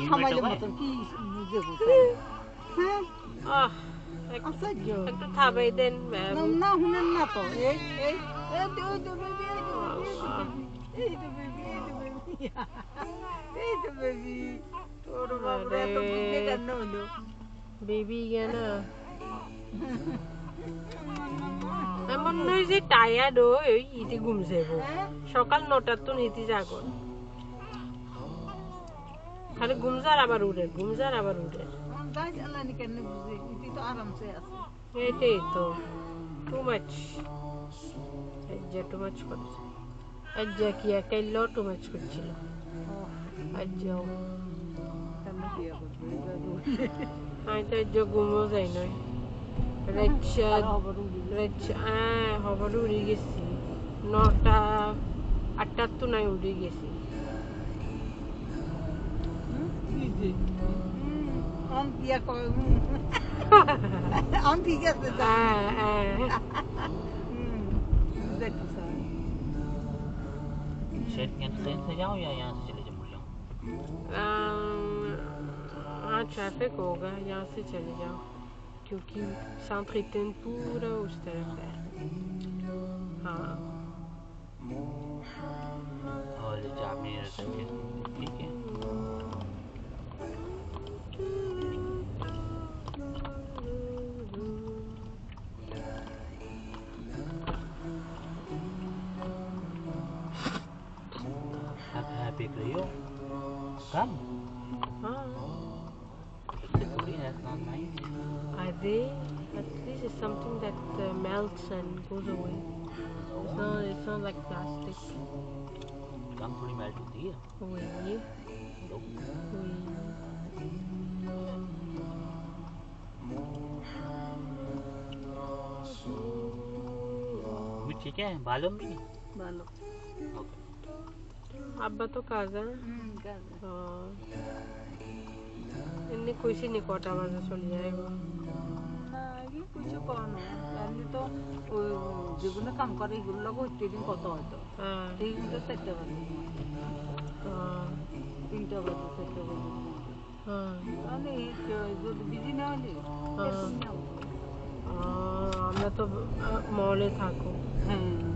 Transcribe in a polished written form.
থামাইলে মতন কি বুঝে বুঝাই হ্যাঁ একটু থামাই দেন না শুনেন না তো এই এই এই তো বেবি এই তো বেবি এই তো বেবি তোর বাবা এত বুঝে কেন হলো বেবি কেন এমন নয় যে টায়ার্ড ওই ইতি ঘুম যাইব সকাল 9টার তো নীতি জাগন খালি ঘুমজার আবার উড়ে গাছ আল্লাহ কেন বুঝে ইতি তো আরামসে আছে এটাই তো টু মাচ টু মাচ করেছে আজ্জা কি একাইল টু মাচ করছিল আজ্জাও আমি তো আজ্জা ঘুমও যাই নয় খবর উড়ে গেছি 9টা 8টার তো নাই উড়ে গেছি ঠিক আছে ट्रेन से जाओ या यहाँ से चले जाओ मुड़ जाओ हाँ ट्रैफिक होगा यहाँ से चले जाओ क्योंकि centre Étienne पूरा उस तरफ है हाँ और जाने रखें ठीक है देख रही हो कम हाँ इससे थोड़ी है not nice are they at least it's something that melts and goes away it's not like plastic कम थोड़ी मेल्ट होती है oui तो oui भी ठीक है बालों भी ভালো ओके আব্বা তো কাজ এমনি কইছি নি কটা বাজে চলে যাইব না কি কিছু কনো এমনি তো ওই যেগুলো কাম করে এগুলো লোক প্রতিদিন কত হয়তো এইগুলো 4টা বাজে 3টা বাজে 4টা বাজে মানে যদি বিজি না হলে আমরা তো মলে থাকো হ্যাঁ